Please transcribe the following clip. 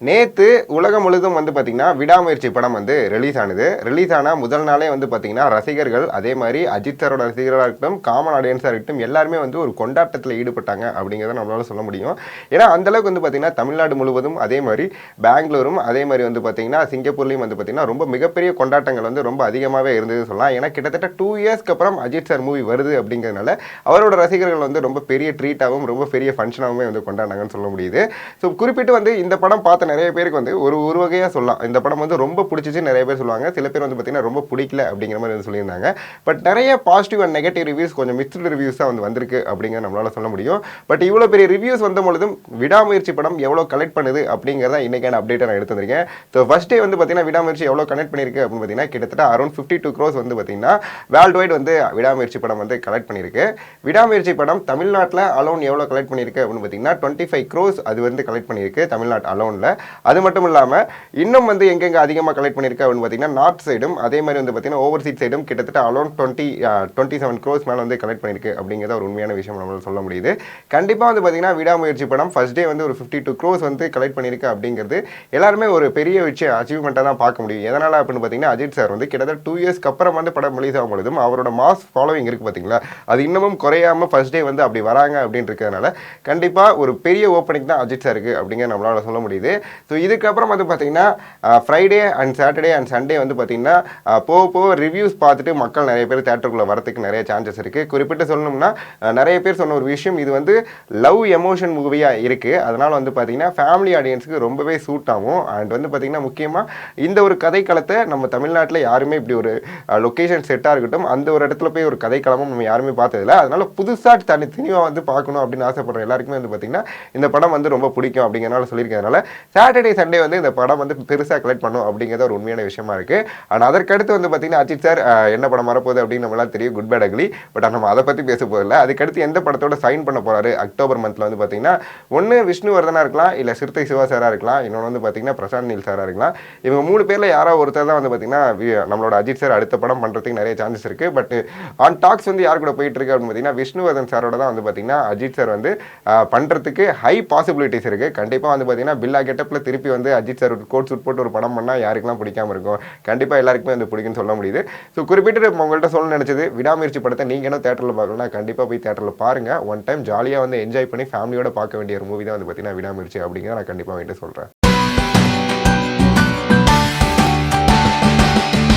நேத்து உலகம் முழுதும் வந்து பார்த்தீங்கன்னா விடாமுயற்சி படம் வந்து ரிலீஸ் ஆனது. ரிலீஸ் ஆன முதல் நாளே வந்து பார்த்தீங்கன்னா ரசிகர்கள் அதே மாதிரி அஜித் சாரோட ரசிகர்களாக இருக்கட்டும், காமன் ஆடியன்ஸாக இருக்கட்டும் எல்லாருமே வந்து ஒரு கொண்டாட்டத்தில் ஈடுபட்டாங்க அப்படிங்கிறத நம்மளால சொல்ல முடியும். ஏன்னா அந்த அளவுக்கு வந்து பார்த்தீங்கன்னா தமிழ்நாடு முழுவதும் அதே மாதிரி பெங்களூரும் அதே மாதிரி வந்து பார்த்தீங்கன்னா சிங்கப்பூர்லையும் வந்து பார்த்தீங்கன்னா ரொம்ப மிகப்பெரிய கொண்டாட்டங்கள் வந்து ரொம்ப அதிகமாகவே இருந்தது சொல்லலாம். ஏன்னா கிட்டத்தட்ட 2 இயர்ஸ்க்கு அப்புறம் அஜித் சார் மூவி வருது அப்படிங்கிறதுனால அவரோட ரசிகர்கள் வந்து ரொம்ப பெரிய ட்ரீட்டாகவும் ரொம்ப பெரிய ஃபங்க்ஷனாகவுமே வந்து கொண்டாடினாங்கன்னு சொல்ல முடியுது. ஸோ குறிப்பிட்டு வந்து இந்த படம் பார்த்த நிறைய பேருக்கு வந்து ஒரு வகையாக சொல்லலாம். இந்த படம் வந்து ரொம்ப பிடிச்சிச்சு நிறைய பேர் சொல்லுவாங்க. சில பேர் வந்து பார்த்தீங்கன்னா ரொம்ப பிடிக்கல அப்படிங்கிற மாதிரி வந்து சொல்லியிருந்தாங்க. பட் நிறைய பாசிட்டிவ் அண்ட் நெகட்டிவ் ரிவ்யூஸ் கொஞ்சம் மிக்ஸ்டு ரிவ்யூஸ் தான் வந்து வந்திருக்கு அப்படிங்கிற நம்மளால சொல்ல முடியும். பட் இவ்வளோ பெரிய ரிவ்யூஸ் வந்த பொழுதும் விடாமுயற்சி படம் எவ்வளோ கலெக்ட் பண்ணுது அப்படிங்கிறத இன்னைக்கான அப்டேட்டை நான் எடுத்து வந்திருக்கேன். ஸோ ஃபர்ஸ்ட் டே வந்து பார்த்தீங்கன்னா விடாமுயற்சி எவ்வளோ கனெக்ட் பண்ணியிருக்கு அப்படின்னு பார்த்தீங்கன்னா கிட்டத்தட்ட அரௌண்ட் 52 crores வந்து பார்த்தீங்கன்னா வேர்ல்டு வைட் வந்து விடாமுயற்சி படம் வந்து கலெக்ட் பண்ணியிருக்கு. விடாமுயற்சி படம் தமிழ்நாட்டில் அலோன் எவ்வளோ கலெக்ட் பண்ணியிருக்கு அப்படின்னு பார்த்தீங்கன்னா 25 crores அது வந்து கலெக்ட் பண்ணியிருக்கு தமிழ்நாட்டு அலோனில். அது மட்டும் இல்லாமல் இன்னும் வந்து எங்கெங்க அதிகமாக கலெக்ட் பண்ணியிருக்கு அப்படின்னு பார்த்தீங்கன்னா நார்த் சைடும் அதே மாதிரி வந்து பார்த்தீங்கன்னா ஓவர்சீஸ் சைடும் கிட்டத்தட்ட அலோன் 27 crores மேலே வந்து கலெக்ட் பண்ணியிருக்கு அப்படிங்கிறத ஒரு உண்மையான விஷயம் நம்மளால சொல்ல முடியுது. கண்டிப்பாக வந்து பார்த்தீங்கன்னா விடாமுயற்சி படம் ஃபர்ஸ்ட் டே வந்து ஒரு 52 crores வந்து கலெக்ட் பண்ணியிருக்கு அப்படிங்கிறது எல்லாருமே ஒரு பெரிய விஷயம் அச்சீவ்மெண்ட்டாக தான் பார்க்க முடியும். எதனால் அப்படின்னு பார்த்தீங்கன்னா அஜித் சார் வந்து கிட்டத்தட்ட 2 இயர்ஸ்க்கு அப்புறம் வந்து படம் ரிலீஸ் ஆகும் பொழுதும் அவரோட மாஸ் ஃபாலோவிங் இருக்குது பார்த்தீங்களா, அது இன்னமும் குறையாமல் ஃபர்ஸ்ட் டே வந்து அப்படி வராங்க அப்படின்னு இருக்கிறதுனால கண்டிப்பாக ஒரு பெரிய ஓப்பனிங் தான் அஜித் சாருக்கு அப்படிங்கிற நம்மளால சொல்ல முடியுது. ஸோ இதுக்கப்புறம் வந்து பார்த்தீங்கன்னா Friday and Saturday and Sunday வந்து பார்த்தீங்கன்னா போக ரிவ்யூஸ் பார்த்துட்டு மக்கள் நிறைய பேர் தேட்டருக்குள்ளே வரத்துக்கு நிறைய சான்சஸ் இருக்குது. குறிப்பிட்டு சொல்லணும்னா நிறைய பேர் சொன்ன ஒரு விஷயம், இது வந்து லவ் எமோஷன் மூவியாக இருக்குது. அதனால் வந்து பார்த்தீங்கன்னா ஃபேமிலி ஆடியன்ஸுக்கு ரொம்பவே சூட் ஆகும். அண்ட் வந்து பார்த்தீங்கன்னா முக்கியமாக இந்த ஒரு கதைக்களத்தை நம்ம தமிழ்நாட்டில் யாருமே இப்படி ஒரு லொக்கேஷன் செட்டாக இருக்கட்டும் அந்த ஒரு இடத்துல போய் ஒரு கதைக்களமும் நம்ம யாருமே பார்த்ததில்ல. அதனால் புதுசாக தனித்தனியாக வந்து பார்க்கணும் அப்படின்னு ஆசைப்படுற எல்லாருக்குமே வந்து பார்த்தீங்கன்னா இந்த படம் வந்து ரொம்ப பிடிக்கும் அப்படிங்கிறனால சொல்லியிருக்கிறதுனால சாட்டர்டே சண்டே வந்து இந்த படம் வந்து பெருசாக கலெக்ட் பண்ணும் அப்படிங்கிறது ஒரு உண்மையான விஷயமா இருக்குது. அண்ட் அதற்கடுத்து வந்து பார்த்தீங்கன்னா அஜித் சார் என்ன படம் வரப்போகுது அப்படின்னு நம்மளால் தெரியும், குட் பேட் அக்லி. பட் நம்ம அதை பற்றி பேச போதில்லை. அதுக்கடுத்து எந்த படத்தோட சைன் பண்ண போகிறாரு அக்டோபர் மந்தில் வந்து பார்த்தீங்கன்னா ஒன்று விஷ்ணுவர்தனா இருக்கலாம், இல்லை சிறுத்தை சிவா சாராக இருக்கலாம், இன்னொன்று வந்து பார்த்தீங்கன்னா பிரசாந்த் நீல் சாராக இருக்கலாம். இவங்க 3 பேரில் யாரோ ஒருத்தர் தான் வந்து பார்த்தீங்கன்னா நம்மளோட அஜித் சார் அடுத்த படம் பண்ணுறதுக்கு நிறைய சான்சஸ் இருக்குது. பட் ஆன் டாக்ஸ் வந்து யார் கூட போயிட்டு இருக்கு அப்படின்னு பார்த்தீங்கன்னா விஷ்ணுவர்தன் சாரோட தான் வந்து பார்த்தீங்கன்னா அஜித் சார் வந்து பண்ணுறதுக்கு ஹை பாசிபிலிட்டிஸ் இருக்குது. கண்டிப்பாக வந்து பார்த்தீங்கன்னா பில்லா கெட்டப்பில் திருப்பி வந்து அஜித் சார் கோட் சூட் போட்டு ஒரு படம் பண்ணால் யாருக்கெல்லாம் பிடிக்காம இருக்கும், கண்டிப்பாக எல்லாருக்குமே வந்து பிடிக்குன்னு சொல்ல முடியுது. ஸோ குறிப்பிட்டு உங்கள்கிட்ட சொல்ல நினச்சது விடாமுயற்சி படத்தை நீங்கள் என்ன தேட்டரில் பார்க்கலாம், கண்டிப்பாக போய் தேட்டரில் பாருங்கள். ஒன் டைம் ஜாலியாக வந்து என்ஜாய் பண்ணி ஃபேமிலியோட பார்க்க வேண்டிய ஒரு மூவி தான் வந்து பார்த்தீங்கன்னா விடாமுயற்சி அப்படிங்கிறத நான் கண்டிப்பாக வந்துட்டு சொல்கிறேன்.